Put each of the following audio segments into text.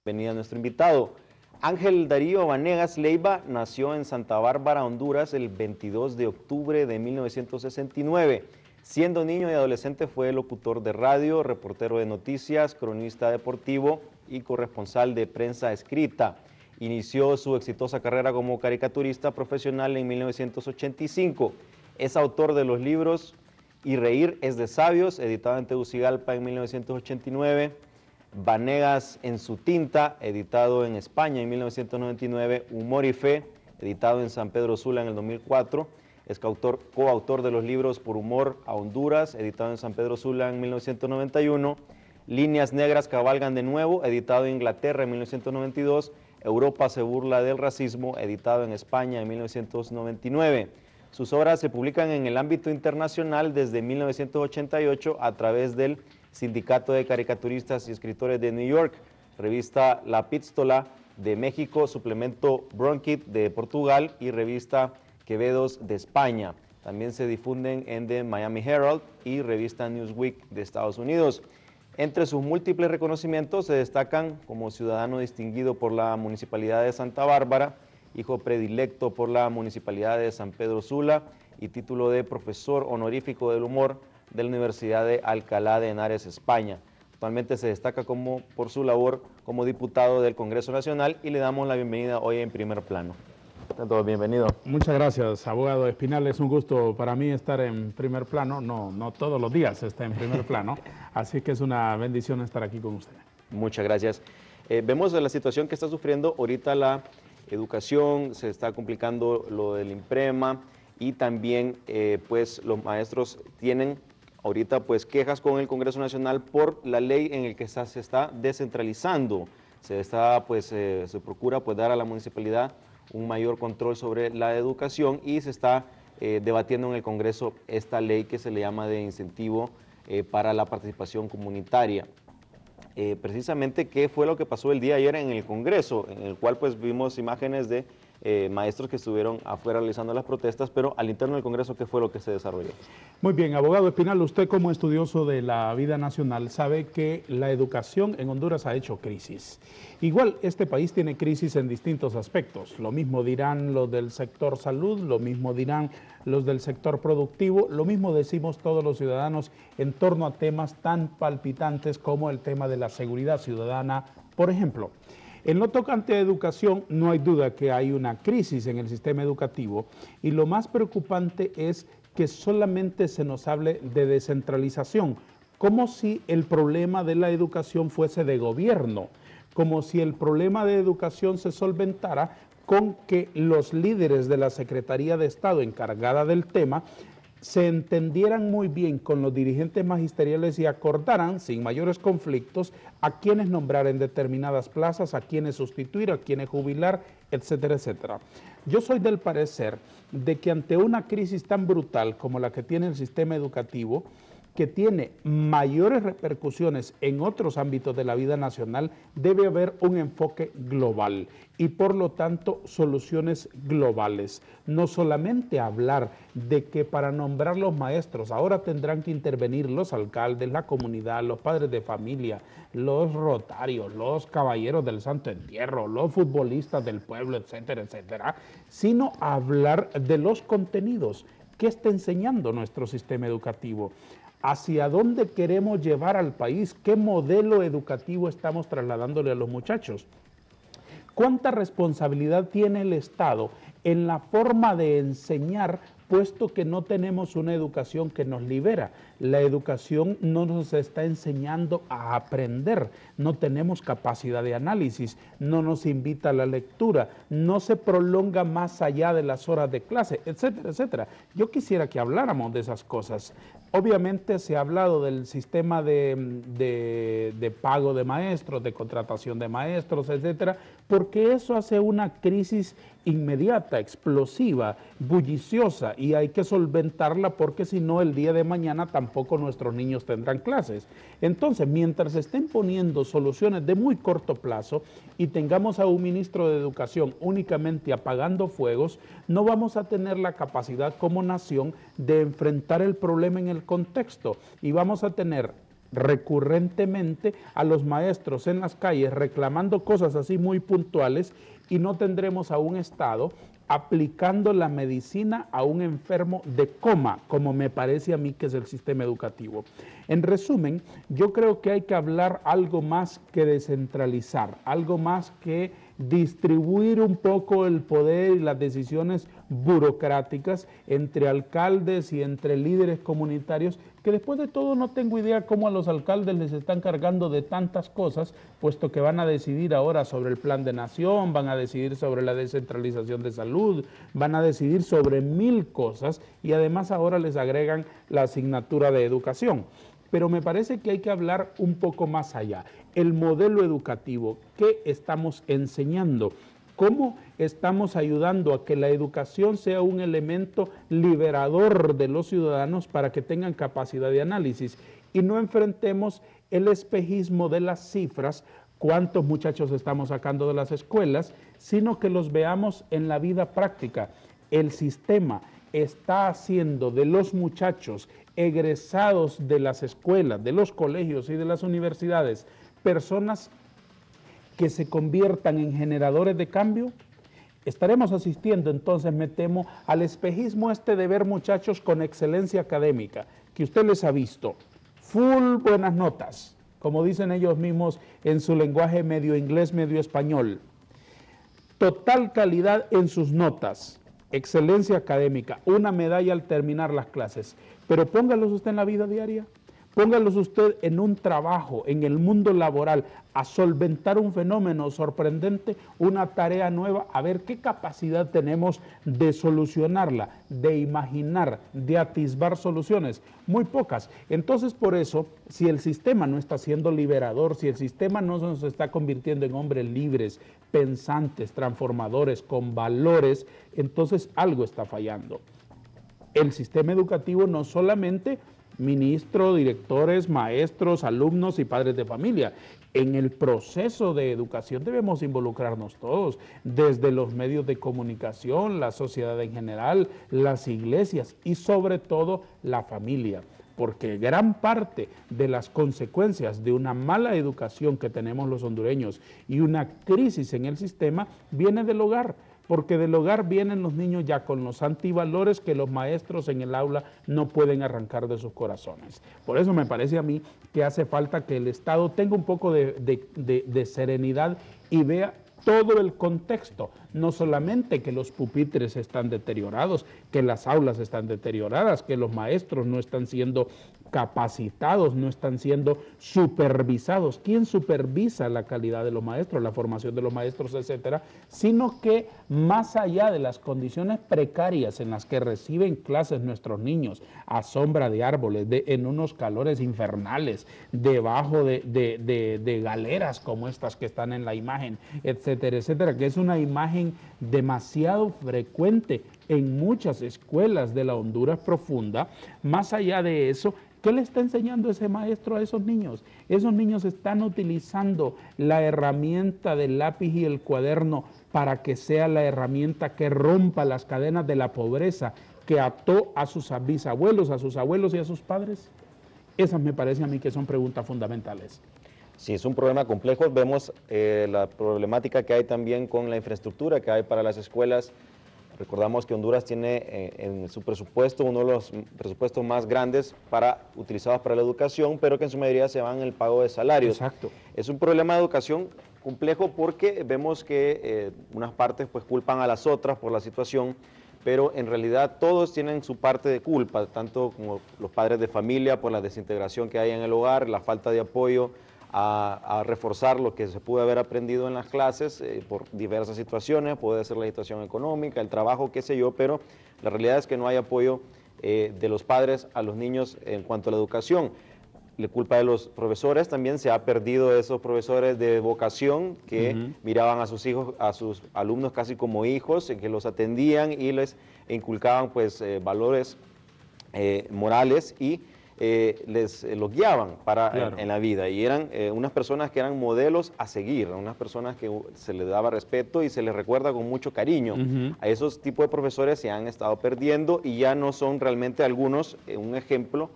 Bienvenido a nuestro invitado. Ángel Darío Vanegas Leiva nació en Santa Bárbara, Honduras, el 22 de octubre de 1969. Siendo niño y adolescente fue locutor de radio, reportero de noticias, cronista deportivo y corresponsal de prensa escrita. Inició su exitosa carrera como caricaturista profesional en 1985. Es autor de los libros Y reír es de sabios, editado en Tegucigalpa en 1989. Vanegas en su tinta, editado en España en 1999, Humor y Fe, editado en San Pedro Sula en el 2004, es coautor de los libros Por Humor a Honduras, editado en San Pedro Sula en 1991, Líneas Negras Cabalgan de Nuevo, editado en Inglaterra en 1992, Europa se burla del racismo, editado en España en 1999. Sus obras se publican en el ámbito internacional desde 1988 a través del Sindicato de Caricaturistas y Escritores de New York, revista La Epístola de México, suplemento Bronquit de Portugal y revista Quevedos de España. También se difunden en The Miami Herald y revista Newsweek de Estados Unidos. Entre sus múltiples reconocimientos se destacan como ciudadano distinguido por la Municipalidad de Santa Bárbara, hijo predilecto por la Municipalidad de San Pedro Sula y título de profesor honorífico del humor de la Universidad de Alcalá de Henares, España. Actualmente se destaca por su labor como diputado del Congreso Nacional y le damos la bienvenida hoy en Primer Plano. Todo bienvenido. Muchas gracias, abogado Espinal. Es un gusto para mí estar en Primer Plano. No todos los días está en Primer Plano, así que es una bendición estar aquí con usted. Muchas gracias. Vemos la situación que está sufriendo ahorita la educación, se está complicando lo del IMPREMA y también pues los maestros tienen ahorita pues quejas con el Congreso Nacional por la ley en el que se está descentralizando. Se procura pues dar a la municipalidad un mayor control sobre la educación y se está debatiendo en el Congreso esta ley que se le llama de incentivo para la participación comunitaria. Precisamente qué fue lo que pasó el día de ayer en el Congreso, en el cual pues vimos imágenes de maestros que estuvieron afuera realizando las protestas, pero al interno del Congreso, ¿qué fue lo que se desarrolló? Muy bien, abogado Espinal, usted como estudioso de la vida nacional sabe que la educación en Honduras ha hecho crisis. Igual, este país tiene crisis en distintos aspectos. Lo mismo dirán los del sector salud, lo mismo dirán los del sector productivo, lo mismo decimos todos los ciudadanos en torno a temas tan palpitantes como el tema de la seguridad ciudadana, por ejemplo. En lo tocante a educación, no hay duda que hay una crisis en el sistema educativo y lo más preocupante es que solamente se nos hable de descentralización, como si el problema de la educación fuese de gobierno, como si el problema de educación se solventara con que los líderes de la Secretaría de Estado encargada del tema se entendieran muy bien con los dirigentes magisteriales y acordaran, sin mayores conflictos, a quienes nombrar en determinadas plazas, a quienes sustituir, a quienes jubilar, etcétera, etcétera. Yo soy del parecer de que ante una crisis tan brutal como la que tiene el sistema educativo, que tiene mayores repercusiones en otros ámbitos de la vida nacional, debe haber un enfoque global y por lo tanto soluciones globales. No solamente hablar de que para nombrar los maestros ahora tendrán que intervenir los alcaldes, la comunidad, los padres de familia, los rotarios, los caballeros del Santo Entierro, los futbolistas del pueblo, etcétera, etcétera, sino hablar de los contenidos que está enseñando nuestro sistema educativo. ¿Hacia dónde queremos llevar al país? ¿Qué modelo educativo estamos trasladándole a los muchachos? ¿Cuánta responsabilidad tiene el Estado en la forma de enseñar, puesto que no tenemos una educación que nos libera? La educación no nos está enseñando a aprender, no tenemos capacidad de análisis, no nos invita a la lectura, no se prolonga más allá de las horas de clase, etcétera, etcétera. Yo quisiera que habláramos de esas cosas. Obviamente se ha hablado del sistema de pago de maestros, de contratación de maestros, etcétera, porque eso hace una crisis inmediata, explosiva, bulliciosa, y hay que solventarla porque si no el día de mañana tampoco nuestros niños tendrán clases. Entonces, mientras se estén poniendo soluciones de muy corto plazo y tengamos a un ministro de Educación únicamente apagando fuegos, no vamos a tener la capacidad como nación de enfrentar el problema en el contexto y vamos a tener recurrentemente a los maestros en las calles reclamando cosas así muy puntuales y no tendremos a un Estado aplicando la medicina a un enfermo de coma, como me parece a mí que es el sistema educativo. En resumen, yo creo que hay que hablar algo más que descentralizar, algo más que distribuir un poco el poder y las decisiones burocráticas entre alcaldes y entre líderes comunitarios, que después de todo no tengo idea cómo a los alcaldes les están cargando de tantas cosas, puesto que van a decidir ahora sobre el plan de nación, van a decidir sobre la descentralización de salud, van a decidir sobre 1000 cosas y además ahora les agregan la asignatura de educación. Pero me parece que hay que hablar un poco más allá. El modelo educativo, ¿qué estamos enseñando? ¿Cómo estamos ayudando a que la educación sea un elemento liberador de los ciudadanos para que tengan capacidad de análisis? Y no enfrentemos el espejismo de las cifras, cuántos muchachos estamos sacando de las escuelas, sino que los veamos en la vida práctica. El sistema está haciendo de los muchachos egresados de las escuelas, de los colegios y de las universidades, personas que se conviertan en generadores de cambio. Estaremos asistiendo entonces, me temo, al espejismo de ver muchachos con excelencia académica, que usted les ha visto, full buenas notas, como dicen ellos mismos en su lenguaje medio inglés, medio español, total calidad en sus notas, excelencia académica, una medalla al terminar las clases, pero póngalos usted en la vida diaria, póngalos usted en un trabajo, en el mundo laboral, a solventar un fenómeno sorprendente, una tarea nueva, a ver qué capacidad tenemos de solucionarla, de imaginar, de atisbar soluciones. Muy pocas. Entonces, por eso, si el sistema no está siendo liberador, si el sistema no nos está convirtiendo en hombres libres, pensantes, transformadores, con valores, entonces algo está fallando. El sistema educativo no solamente ministro, directores, maestros, alumnos y padres de familia. En el proceso de educación debemos involucrarnos todos, desde los medios de comunicación, la sociedad en general, las iglesias y sobre todo la familia, porque gran parte de las consecuencias de una mala educación que tenemos los hondureños y una crisis en el sistema viene del hogar, porque del hogar vienen los niños ya con los antivalores que los maestros en el aula no pueden arrancar de sus corazones. Por eso me parece a mí que hace falta que el Estado tenga un poco de serenidad y vea todo el contexto, no solamente que los pupitres están deteriorados, que las aulas están deterioradas, que los maestros no están siendo capacitados, no están siendo supervisados. ¿Quién supervisa la calidad de los maestros, la formación de los maestros, etcétera? Sino que más allá de las condiciones precarias en las que reciben clases nuestros niños, a sombra de árboles, en unos calores infernales, debajo de galeras como estas que están en la imagen, etcétera, etcétera, que es una imagen demasiado frecuente en muchas escuelas de la Honduras profunda. Más allá de eso, ¿qué le está enseñando ese maestro a esos niños? Esos niños están utilizando la herramienta del lápiz y el cuaderno para que sea la herramienta que rompa las cadenas de la pobreza que ató a sus bisabuelos, a sus abuelos y a sus padres. Esas me parece a mí que son preguntas fundamentales. Sí, es un problema complejo. Vemos la problemática que hay también con la infraestructura que hay para las escuelas. Recordamos que Honduras tiene en su presupuesto uno de los presupuestos más grandes utilizados para la educación, pero que en su mayoría se van en el pago de salarios. Exacto. Es un problema de educación complejo porque vemos que unas partes pues culpan a las otras por la situación, pero en realidad todos tienen su parte de culpa, tanto como los padres de familia por la desintegración que hay en el hogar, la falta de apoyo a reforzar lo que se pudo haber aprendido en las clases por diversas situaciones, puede ser la situación económica, el trabajo, qué sé yo, pero la realidad es que no hay apoyo de los padres a los niños en cuanto a la educación. La culpa de los profesores también se ha perdido esos profesores de vocación que miraban a sus hijos, a sus alumnos casi como hijos, que los atendían y les inculcaban pues valores morales y los guiaban claro, en la vida, y eran unas personas que eran modelos a seguir, unas personas que se les daba respeto y se les recuerda con mucho cariño. A esos tipos de profesores se han estado perdiendo y ya no son realmente algunos un ejemplo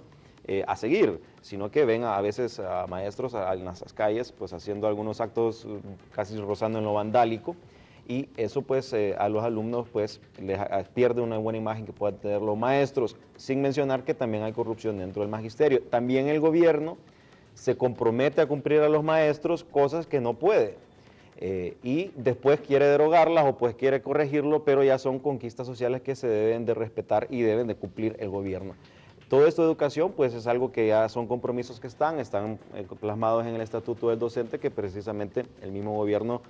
a seguir, sino que ven a veces a maestros en las calles pues haciendo algunos actos casi rozando en lo vandálico, y eso pues a los alumnos pues les pierde una buena imagen que puedan tener los maestros, sin mencionar que también hay corrupción dentro del magisterio. También el gobierno se compromete a cumplir a los maestros cosas que no puede, y después quiere derogarlas o pues quiere corregirlo, pero ya son conquistas sociales que se deben de respetar y deben de cumplir el gobierno. Todo esto de educación pues es algo que ya son compromisos que están plasmados en el Estatuto del Docente, que precisamente el mismo gobierno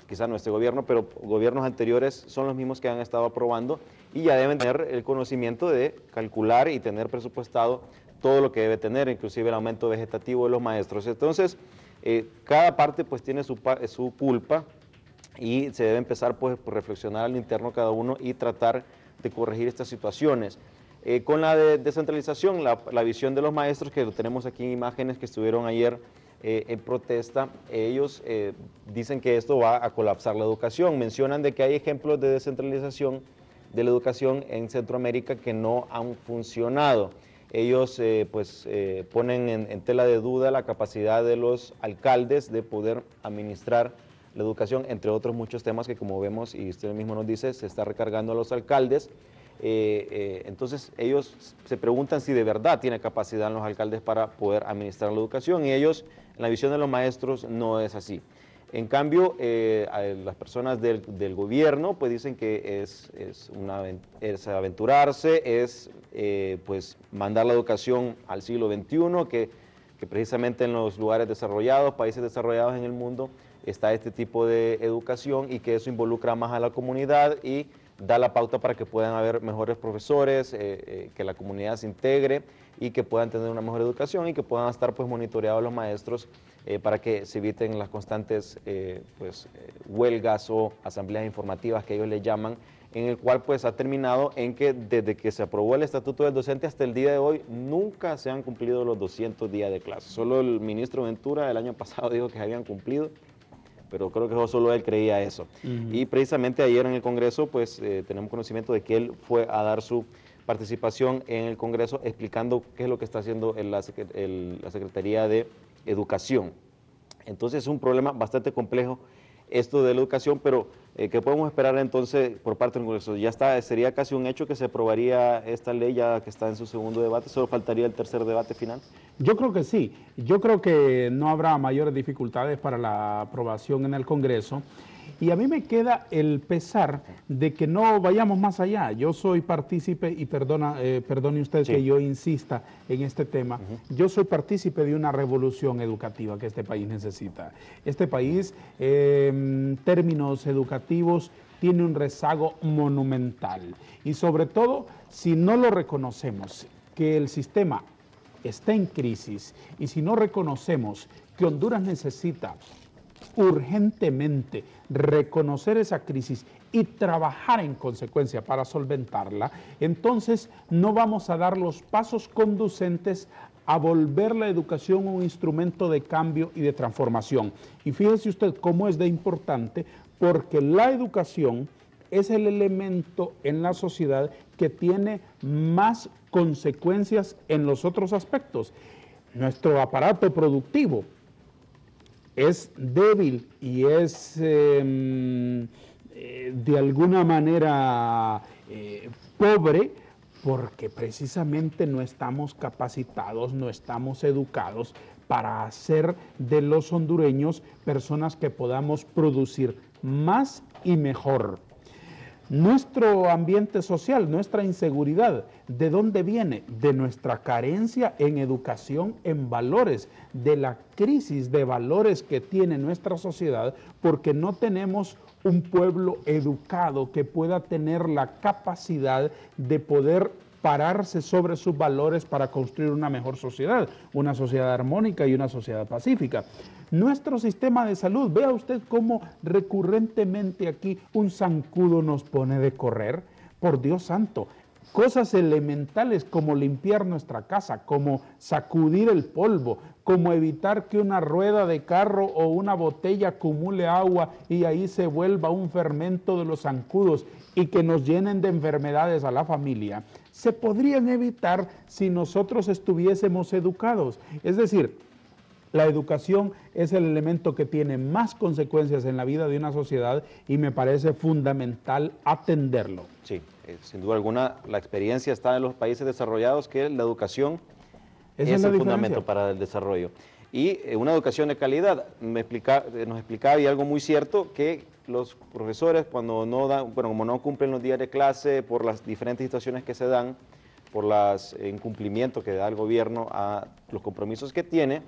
quizá no este gobierno, pero gobiernos anteriores son los mismos que han estado aprobando, y ya deben tener el conocimiento de calcular y tener presupuestado todo lo que debe tener, inclusive el aumento vegetativo de los maestros. Entonces, cada parte pues tiene su culpa, y se debe empezar pues por reflexionar al interno cada uno y tratar de corregir estas situaciones. Con la descentralización, la visión de los maestros, que lo tenemos aquí en imágenes, que estuvieron ayer en protesta, ellos dicen que esto va a colapsar la educación. Mencionan de que hay ejemplos de descentralización de la educación en Centroamérica que no han funcionado. Ellos ponen en tela de duda la capacidad de los alcaldes de poder administrar la educación, entre otros muchos temas que, como vemos y usted mismo nos dice, se está recargando a los alcaldes. Entonces ellos se preguntan si de verdad tiene capacidad los alcaldes para poder administrar la educación, y ellos, en la visión de los maestros, no es así. En cambio, las personas del gobierno pues dicen que es aventurarse, es pues mandar la educación al siglo XXI, que precisamente en los lugares desarrollados, países desarrollados en el mundo, está este tipo de educación, y que eso involucra más a la comunidad y da la pauta para que puedan haber mejores profesores, que la comunidad se integre y que puedan tener una mejor educación, y que puedan estar pues monitoreados los maestros para que se eviten las constantes huelgas o asambleas informativas que ellos le llaman, en el cual pues ha terminado en que desde que se aprobó el Estatuto del Docente hasta el día de hoy nunca se han cumplido los 200 días de clase. Solo el ministro Ventura el año pasado dijo que se habían cumplido, pero creo que solo él creía eso. Y precisamente ayer en el Congreso pues tenemos conocimiento de que él fue a dar su participación en el Congreso explicando qué es lo que está haciendo la Secretaría de Educación. Entonces es un problema bastante complejo esto de la educación, pero ¿qué podemos esperar entonces por parte del Congreso? Ya está, sería casi un hecho que se aprobaría esta ley ya que está en su segundo debate, solo faltaría el tercer debate final. Yo creo que sí, yo creo que no habrá mayores dificultades para la aprobación en el Congreso, y a mí me queda el pesar de que no vayamos más allá. Yo soy partícipe, y perdone usted que yo insista en este tema, yo soy partícipe de una revolución educativa que este país necesita. Este país, en términos educativos, tiene un rezago monumental, y sobre todo, si no lo reconocemos, que el sistema está en crisis, y si no reconocemos que Honduras necesita urgentemente reconocer esa crisis y trabajar en consecuencia para solventarla, entonces no vamos a dar los pasos conducentes a volver la educación un instrumento de cambio y de transformación. Y fíjese usted cómo es de importante, porque la educación es el elemento en la sociedad que tiene más consecuencias en los otros aspectos. Nuestro aparato productivo es débil y es de alguna manera pobre, porque precisamente no estamos capacitados, no estamos educados para hacer de los hondureños personas que podamos producir más y mejor. Nuestro ambiente social, nuestra inseguridad, ¿de dónde viene? De nuestra carencia en educación, en valores, de la crisis de valores que tiene nuestra sociedad, porque no tenemos un pueblo educado que pueda tener la capacidad de poder pararse sobre sus valores para construir una mejor sociedad, una sociedad armónica y una sociedad pacífica. Nuestro sistema de salud, vea usted cómo recurrentemente aquí un zancudo nos pone de correr, por Dios santo. Cosas elementales como limpiar nuestra casa, como sacudir el polvo, como evitar que una rueda de carro o una botella acumule agua y ahí se vuelva un fermento de los zancudos y que nos llenen de enfermedades a la familia. se podrían evitar si nosotros estuviésemos educados. Es decir, la educación es el elemento que tiene más consecuencias en la vida de una sociedad y me parece fundamental atenderlo. Sí, sin duda alguna, la experiencia está en los países desarrollados que la educación es el fundamento para el desarrollo. Y una educación de calidad. Nos explicaba, y algo muy cierto, que los profesores cuando no dan, bueno, como no cumplen los días de clase por las diferentes situaciones que se dan, por los incumplimientos que da el gobierno a los compromisos que tiene,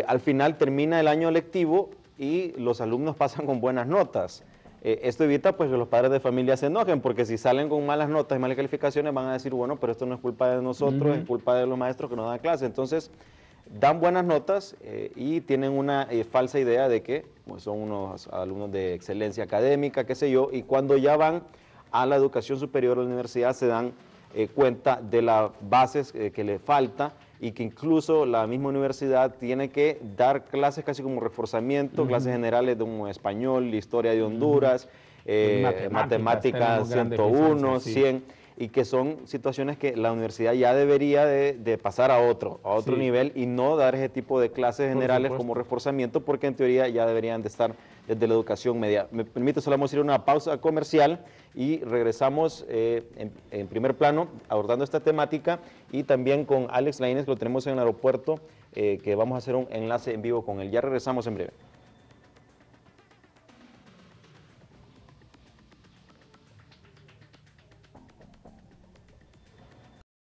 al final termina el año lectivo y los alumnos pasan con buenas notas. Esto evita pues que los padres de familia se enojen, porque si salen con malas notas y malas calificaciones van a decir, bueno, pero esto no es culpa de nosotros, es culpa de los maestros que no dan clase. Entonces, dan buenas notas y tienen una falsa idea de que pues, son unos alumnos de excelencia académica, qué sé yo, y cuando ya van a la educación superior a la universidad se dan cuenta de las bases que le falta, y que incluso la misma universidad tiene que dar clases casi como reforzamiento, clases generales de un español, historia de Honduras, matemáticas 101, 100, y que son situaciones que la universidad ya debería de pasar a otro nivel y no dar ese tipo de clases generales como reforzamiento, porque en teoría ya deberían de estar desde la educación media. Me permite, solo vamos a ir a una pausa comercial y regresamos en primer plano abordando esta temática, y también con Alex Laínez, que lo tenemos en el aeropuerto, que vamos a hacer un enlace en vivo con él. Ya regresamos en breve.